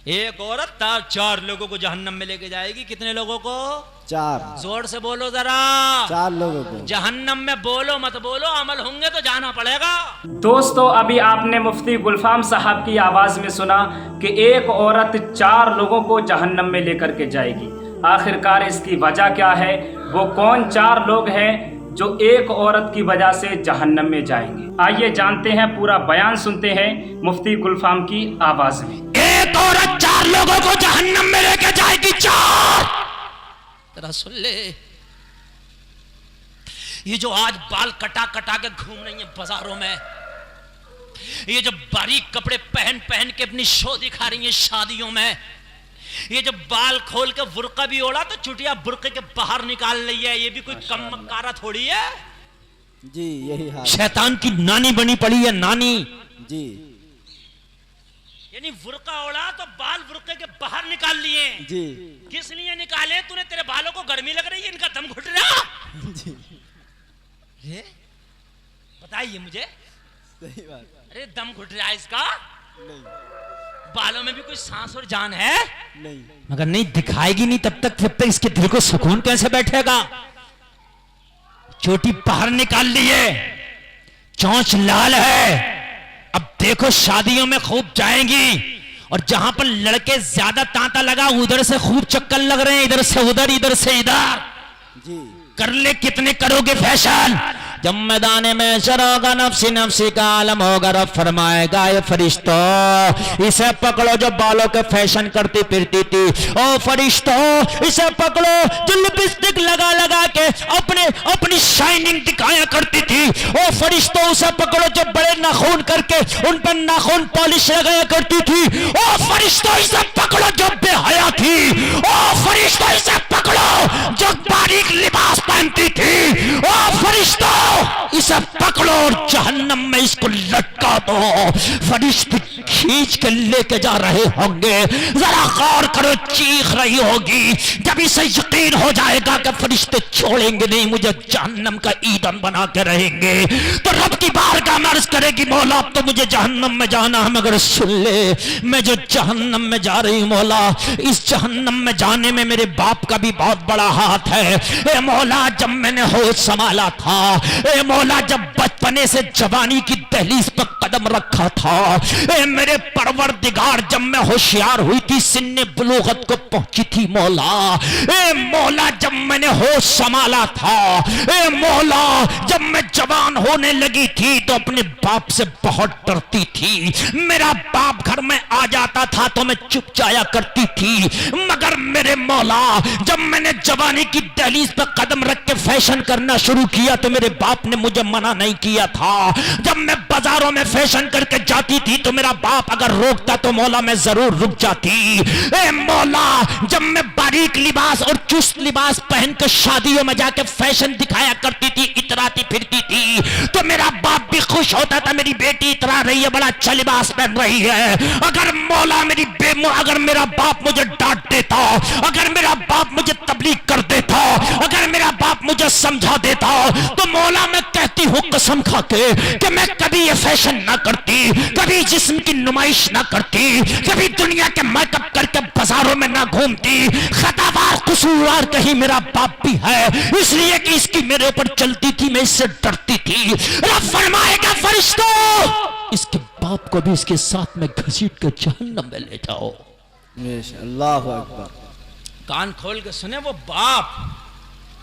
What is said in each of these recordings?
एक औरत चार लोगों को जहन्नम में लेके जाएगी। कितने लोगों को? 4। जोर से बोलो जरा। 4 लोगों को। जहन्नम में बोलो मत बोलो, अमल होंगे तो जाना पड़ेगा। दोस्तों, अभी आपने मुफ्ती गुलफाम साहब की आवाज में सुना कि एक औरत 4 लोगों को जहन्नम में लेकर के जाएगी। आखिरकार इसकी वजह क्या है? वो कौन 4 लोग हैं जो एक औरत की वजह से जहन्नम में जाएंगे? आइए जानते हैं, पूरा बयान सुनते हैं मुफ्ती गुलफाम की आवाज में। एक औरत 4 लोगों को जहन्नम में लेके जाएगी। 4। तेरा सुन ले, ये जो आज बाल कटा कटा के घूम रही है बाजारों में, ये जो बारीक कपड़े पहन पहन के अपनी शो दिखा रही है शादियों में, ये जो बाल खोल के बुर्का भी ओढ़ा तो चुटिया बुर्के के बाहर निकाल रही है, ये भी कोई कम मक्कारा थोड़ी है जी। यही हाल। शैतान की नानी बनी पड़ी है, नानी जी। यानी बुर्का ओढ़ा तो बाल बुर्के के बाहर निकाल लिए जी। किस लिए निकाले? तूने, तेरे बालों को गर्मी लग रही है, इनका दम घुट रहा जी। बताइए मुझे। सही बात। अरे दम घुट रहा है इसका? नहीं। बालों में भी कोई सांस और जान है? नहीं। मगर नहीं दिखाएगी नहीं तब तक इसके दिल को सुकून कैसे बैठेगा? चोटी बाहर निकाल ली है, चोंच लाल है। अब देखो शादियों में खूब जाएंगी और जहां पर लड़के ज्यादा तांता लगा उधर से खूब चक्कर लग रहे हैं, इधर से उधर इधर से इधर। जी। कर ले, कितने करोगे फैशन? जब मैदान में शरोगा नफ्सी नफ्सी का आलम होगा, रब फरमाएगा ये फरिश्तों इसे पकड़ो जो बालों के फैशन करती फिरती थी। ओ फरिश्तों इसे पकड़ो जो लिपस्टिक लगा लगा के अपनी शाइनिंग दिखाया करती थी। ओ फरिश्तों उसे पकड़ो जो बड़े नाखून करके उन पर नाखून पॉलिश लगाया करती थी। ओ फरिश्तों इसे पकड़ो जो बेहया थी। ओ फरिश्तों इसे पकड़ो जो बारीक लिबास पहनती थी। ओ फरिश्तों इसे पकड़ो और जहन्नम में इसको लटका दो। फरिश्ते खींच के लेके जा रहे होंगे, जरा गौर करो, चीख रही होगी। जब इसे यकीन हो जाएगा कि फरिश्ते छोड़ेंगे नहीं, मुझे जहन्नम का ईंधन बना के रहेंगे, तो रब की बारगाह में अर्ज करेगी, मौला अब तो मुझे जहन्नम में जाना है, मगर सुन ले मैं जो जहन्नम में जा रही हूं मौला, इस जहन्नम में जाने में मेरे बाप का भी बहुत बड़ा हाथ है। ए मौला जब मैंने होश संभाला था, ए मौला जब बचपने से जवानी की दहलीज पर कदम रखा था, ए मेरे परवरदिगार जब मैं होशियार हुई थी, सिन्ने बुलूगत को पहुंची थी मौला, ए मौला जब मैंने होश संभाला था, ए मौला जब मैं जवान होने लगी थी तो अपने बाप से बहुत डरती थी। मेरा बाप घर में आ जाता था तो मैं चुप जाया करती थी, मगर मेरे मौला जब मैंने जवानी की दहलीज पर कदम रख के फैशन करना शुरू किया तो मेरे बाप ने मुझे मना नहीं किया था। जब मैं बाजारों में फैशन करके जाती थी तो मेरा बाप अगर रोकता तो मौला मैं जरूर रुक जाती। ए मौला जब मैं बारीक लिबास और चुस्त लिबास पहन के शादियों में जाके फैशन दिखाया करती थी, इतराती फिरती थी, तो मेरा बाप भी खुश होता था, मेरी बेटी इतरा रही है, बड़ा अच्छा लिबास पहन रही है। अगर मौला अगर मेरा बाप मुझे डांट देता, अगर मेरा बाप मुझे तबलीग कर देता, अगर मेरा बाप मुझे समझा देता, तो मौला मैं कहती हूँ कसम खा के कि मैं कभी ये फैशन ना करती, कभी जिस्म की नुमाइश ना करती, कभी दुनिया के मेकअप करके बाजारों में ना घूमती। खतावार कसूरवार कहीं मेरा बाप भी है, इसलिए कि इसकी मेरे ऊपर चलती थी, मैं इससे डरती थी। रब फरमाएगा फरिश्तों इसके बाप को भी इसके साथ में घसीट के जहन्नम में ले जाओ। अल्लाहु अकबर। कान खोल के सुने वो बाप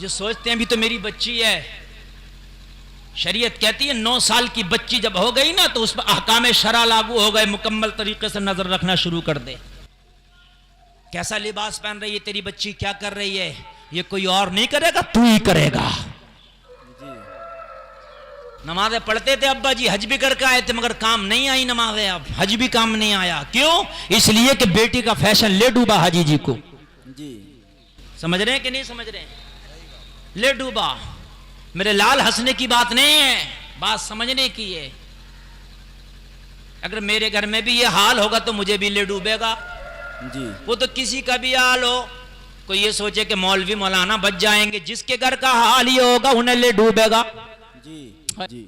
जो सोचते हैं अभी तो मेरी बच्ची है। शरीयत कहती है 9 साल की बच्ची जब हो गई ना तो उस पर अहकाम शरा लागू हो गए, मुकम्मल तरीके से नजर रखना शुरू कर दे। कैसा लिबास पहन रही है तेरी बच्ची, क्या कर रही है, ये कोई और नहीं करेगा, तू ही करेगा। नमाजें पढ़ते थे अब्बा जी, हज भी करके आए थे, मगर काम नहीं आई नमाजें, अब हज भी काम नहीं आया। क्यों? इसलिए कि बेटी का फैशन ले डूबा हाजी जी को। जी समझ रहे हैं कि नहीं समझ रहे हैं? ले डूबा। मेरे लाल हंसने की बात नहीं है, बात समझने की है। अगर मेरे घर में भी ये हाल होगा तो मुझे भी ले डूबेगा जी। वो तो किसी का भी हाल हो, कोई ये सोचे कि मौलवी मौलाना बच जाएंगे, जिसके घर का हाल ही होगा उन्हें ले डूबेगा। जी जी।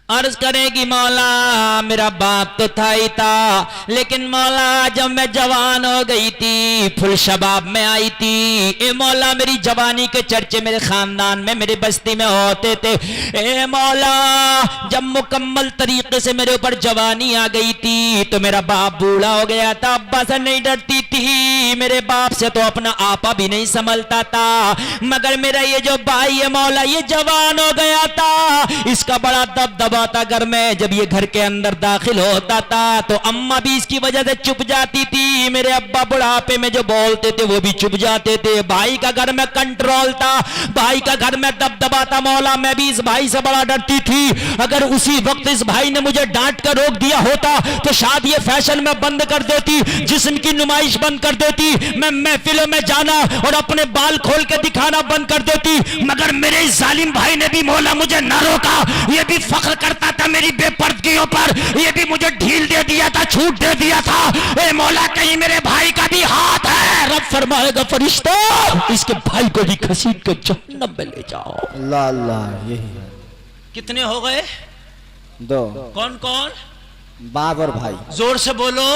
अर्ज करेगी मौला मेरा बाप तो था ही था, लेकिन मौला जब मैं जवान हो गई थी, फुल शबाब में आई थी, ए मौला मेरी जवानी के चर्चे मेरे खानदान में मेरी बस्ती में होते थे। ए मौला जब मुकम्मल तरीके से मेरे ऊपर जवानी आ गई थी तो मेरा बाप बूढ़ा हो गया था, अब्बा से नहीं डरती थी, मेरे बाप से तो अपना आपा भी नहीं संभलता था, मगर मेरा ये जो भाई है मौला ये जवान हो गया था, इसका बड़ा दबदबा था घर में। जब ये घर के अंदर दाखिल होता था तो अम्मा भी इसकी वजह से चुप जाती थी, मेरे अब्बा बुढ़ापे में जो बोलते थे वो भी चुप जाते थे। भाई का घर में कंट्रोल था, भाई का घर में दबदबा था मौला, मैं भी इस भाई से बड़ा डरती थी। अगर उसी वक्त इस भाई ने मुझे डांट कर रोक दिया होता तो शायद ये फैशन में बंद कर देती, जिस्म की नुमाइश बंद कर देती, मैं महफिलों में जाना और अपने बाल खोल के दिखाना बंद कर देती, मगर मेरे इस जालिम भाई ने भी मौला मुझे न रोका, ये भी फख्र करता था मेरी बेपर्दगियों पर, ये भी मुझे ढील दे दिया था, छूट दे दिया था। ए मौला कहीं मेरे भाई का भी हाथ है, रब फरमाएगा फरिश्ता इसके भाई को भी घसीट कर जहन्नम में ले जाओ। अल्लाह अल्लाह यही है। कितने हो गए? 2। कौन कौन? बाप और भाई। जोर से बोलो।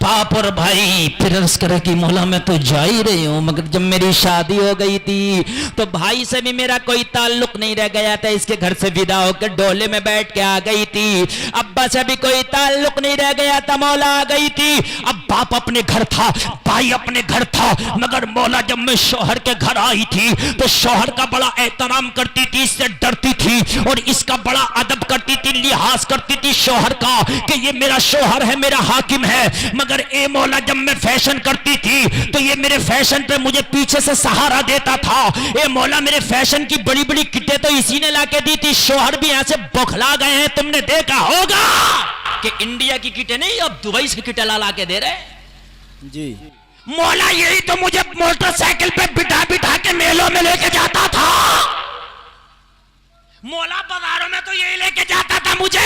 बाप और भाई। फिर अर्ज करे कि मौला मैं तो जा ही रही हूं, मगर जब मेरी शादी हो गई थी तो भाई से भी मेरा कोई ताल्लुक नहीं रह गया था, इसके घर से विदा होकर डोले में बैठ के आ गई थी। अब्बा से भी कोई ताल्लुक नहीं रह गया था, मौला आ गई थी। अब बाप अपने घर था, भाई अपने घर था, मगर मौला जब मैं शौहर के घर आई थी तो शौहर का बड़ा एहतराम करती थी, इससे डरती थी और इसका बड़ा अदब करती थी, लिहाज करती थी शौहर का कि ये मेरा शौहर है, मेरा हाकिम है। मगर ए मौला जब मैं फैशन करती थी तो ये मेरे फैशन पे मुझे पीछे से सहारा देता था। ए मौला मेरे फैशन की बड़ी बड़ी किटें तो इसी ने लाके दी थी। शौहर भी यहां से बौखला गए हैं, तुमने देखा होगा कि इंडिया की किटें नहीं अब दुबई से किटें ला के दे रहे जी। मौला यही तो मुझे मोटरसाइकिल पे बिठा बिठा के मेलों में लेके जाता था, मौला बाजारों में तो यही लेके जाता था मुझे।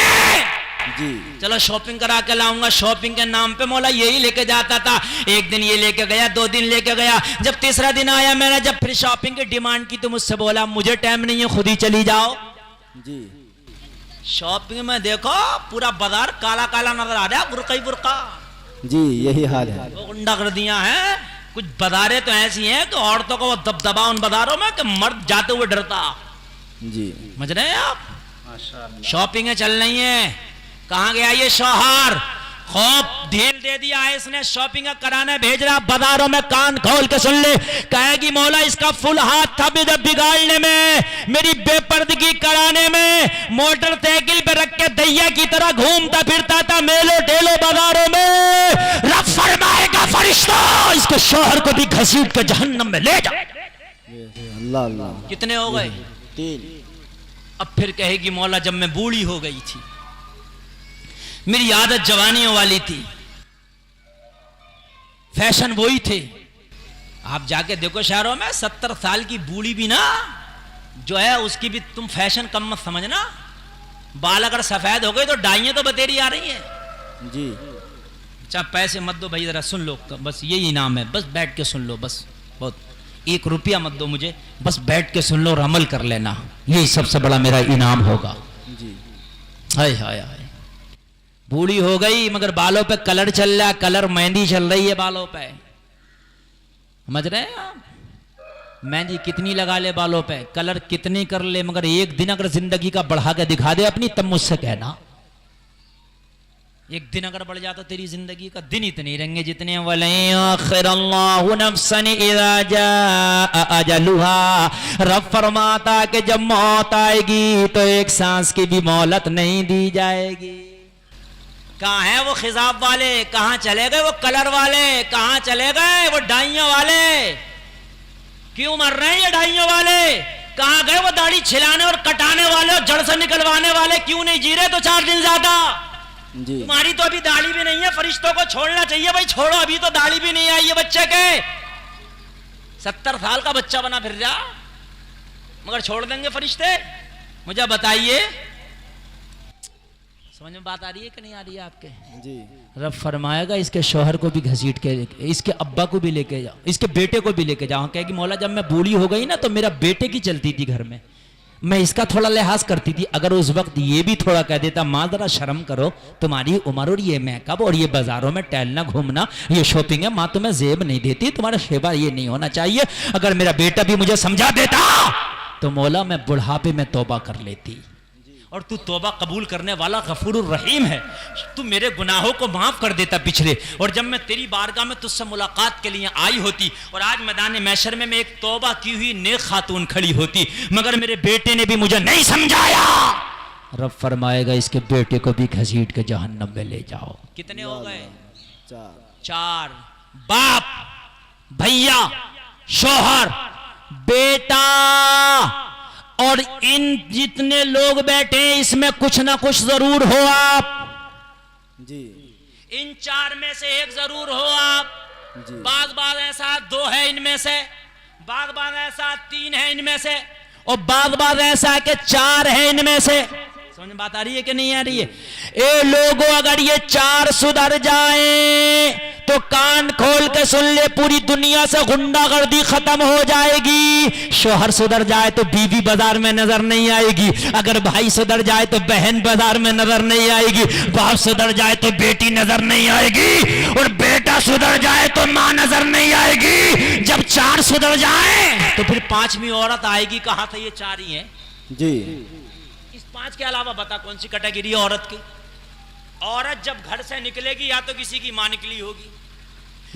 जी। चलो शॉपिंग करा के लाऊंगा, शॉपिंग के नाम पे मौला यही लेके जाता था। एक दिन ये लेके गया, 2 दिन लेके गया, जब तीसरा दिन आया मैंने जब फिर शॉपिंग की डिमांड की तो मुझसे बोला मुझे टाइम नहीं है, खुद ही चली जाओ। जी। शॉपिंग में देखो पूरा बाजार काला काला नजर आ रहा है, बुरका ही बुरका। जी यही हाल है। वो गुंडा कर दिया है। कुछ बाजारें तो ऐसी हैं कि औरतों को वो दबदबा उन बाजारों में कि मर्द जाते हुए डरता। जी समझ रहे हैं आप? शॉपिंग चल रही है। कहां गया ये शौहर? खूब ढील दे दिया है इसने, शॉपिंग कराने भेज रहा। बाजारों में कान खोल के सुन ले, कहेगी मौला इसका फुल हाथ था बिगाड़ने में, मेरी बेपर्दगी कराने में। मोटरसाइकिल पे रख के दैया की तरह घूमता फिरता था मेलो टेलो बाजारों में। रब फरमाएगा फरिश्ता इसके शौहर को भी घसीट के जहन्नम में ले जा। अल्लाह अल्लाह। कितने हो गए? 3। अब फिर कहेगी मौला जब मैं बूढ़ी हो गई थी, मेरी आदत जवानियों वाली थी, फैशन वही थे। आप जाके देखो शहरों में 70 साल की बूढ़ी भी ना जो है उसकी भी तुम फैशन कम मत समझना। बाल अगर सफेद हो गए तो डाइयां तो बतेरी आ रही हैं। जी। अच्छा पैसे मत दो भाई, जरा सुन लो, बस यही इनाम है, बस बैठ के सुन लो, बस बहुत 1 रुपया मत दो मुझे, बस बैठ के सुन लो और अमल कर लेना, यही सबसे बड़ा मेरा इनाम होगा। जी। हाय हाय हाय। बूढ़ी हो गई मगर बालों पे कलर चल रहा, कलर मेहंदी चल रही है बालों पे। समझ रहे हैं आप? मेहंदी कितनी लगा ले बालों पे, कलर कितनी कर ले, मगर एक दिन अगर जिंदगी का बढ़ा के दिखा दे अपनी, तब मुझसे कहना। एक दिन अगर बढ़ जाता तेरी जिंदगी का, दिन इतने रहेंगे जितने वलयअखिरल्लाहु नफ्सन इज़ा जाअ अजलुहा। रब फरमाता कि जब मौत आएगी तो एक सांस की भी मोहलत नहीं दी जाएगी। कहाँ है वो खिजाब वाले, कहाँ चले गए वो कलर वाले, कहाँ चले गए वो डाइयों वाले? क्यों मर रहे हैं ये डाइयों वाले? कहाँ गए वो दाढ़ी छिलाने और कटाने वाले और जड़ से निकलवाने वाले? क्यों नहीं जी रहे 2-4 दिन ज्यादा? जी। तुम्हारी तो अभी दाढ़ी भी नहीं है, फरिश्तों को छोड़ना चाहिए भाई, छोड़ो, अभी तो दाढ़ी भी नहीं आई है बच्चे के। 70 साल का बच्चा बना फिर जा, मगर छोड़ देंगे फरिश्ते? मुझे बताइए, समझ में बात आ रही है कि नहीं आ रही है आपके? जी। रब फरमाएगा इसके शौहर को भी घसीट के, इसके अब्बा को भी लेके जाओ, इसके बेटे को भी लेके जाओ। कहेगी मौला जब मैं बूढ़ी हो गई ना तो मेरा बेटे की चलती थी घर में, मैं इसका थोड़ा लिहाज करती थी। अगर उस वक्त ये भी थोड़ा कह देता, माँ जरा शर्म करो, तुम्हारी उम्र और ये मेकअप और ये बाजारों में टहलना घूमना ये शॉपिंग है, माँ तुम्हें जेब नहीं देती, तुम्हारा शेवा ये नहीं होना चाहिए। अगर मेरा बेटा भी मुझे समझा देता तो मौला मैं बुढ़ापे में तौबा कर लेती। और तू तौबा कबूल करने वाला गफूरुर रहीम है, तू मेरे गुनाहों को माफ कर देता पिछले। और जब मैं तेरी बारगाह में तुझसे मुलाकात के लिए आई होती और आज मैदान महशर में मैं एक तौबा की हुई नेक खातून खड़ी होती, मगर मेरे बेटे ने भी मुझे नहीं समझाया, रब फरमाएगा इसके बेटे को भी घसीट के जहन्नम में ले जाओ। कितने हो गए? चार। बाप, भैया, शोहर, बेटा और इन जितने लोग बैठे इसमें कुछ ना कुछ जरूर हो आप जी। इन चार में से एक जरूर हो आप जी। बाग ऐसा दो है इनमें से, बाग ऐसा तीन है इनमें से, और बाग ऐसा कि चार है इनमें से। समझ में बात आ रही है कि नहीं आ रही है? ए लोगों, अगर ये चार सुधर जाए तो कान खोल के सुन ले, पूरी दुनिया से गुंडागर्दी खत्म हो जाएगी। शोहर सुधर जाए तो बीवी बाजार में नजर नहीं आएगी, अगर भाई सुधर जाए तो बहन बाजार में नजर नहीं आएगी, बाप सुधर जाए तो बेटी नजर नहीं आएगी, और बेटा सुधर जाए तो मां नजर नहीं आएगी। जब चार सुधर जाए तो फिर पांचवी औरत आएगी। कहां से? ये चार ही है जी। इस पांच के अलावा बता कौन सी कैटेगरी है औरत की? औरत जब घर से निकलेगी या तो किसी की मां निकली होगी,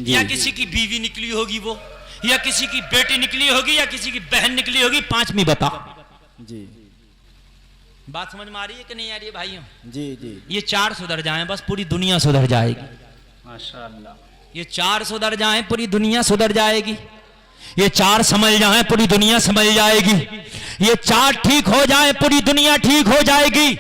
या किसी की बीवी निकली होगी, वो या किसी की बेटी निकली होगी, या किसी की बहन निकली होगी। पांचवी बता। जी। बात समझ में आ रही है कि नहीं आ रही है भाइयों? जी जी। ये चार सुधर जाएं बस पूरी दुनिया सुधर जाएगी। माशाअल्लाह। ये चार सुधर जाएं पूरी दुनिया सुधर जाएगी। ये चार समझ जाएं पूरी दुनिया समझ जाएगी। ये चार ठीक हो जाएं पूरी दुनिया ठीक हो जाएगी।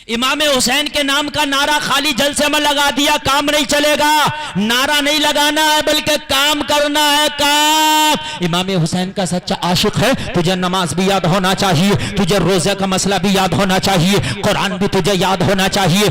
इमाम हुसैन के नाम का नारा खाली जलसे में लगा दिया काम नहीं चलेगा। नारा नहीं लगाना है बल्कि काम करना है। काम। इमाम हुसैन का सच्चा आशिक है, तुझे नमाज भी याद होना चाहिए, तुझे रोजे का मसला भी याद होना चाहिए, कुरान भी तुझे याद होना चाहिए।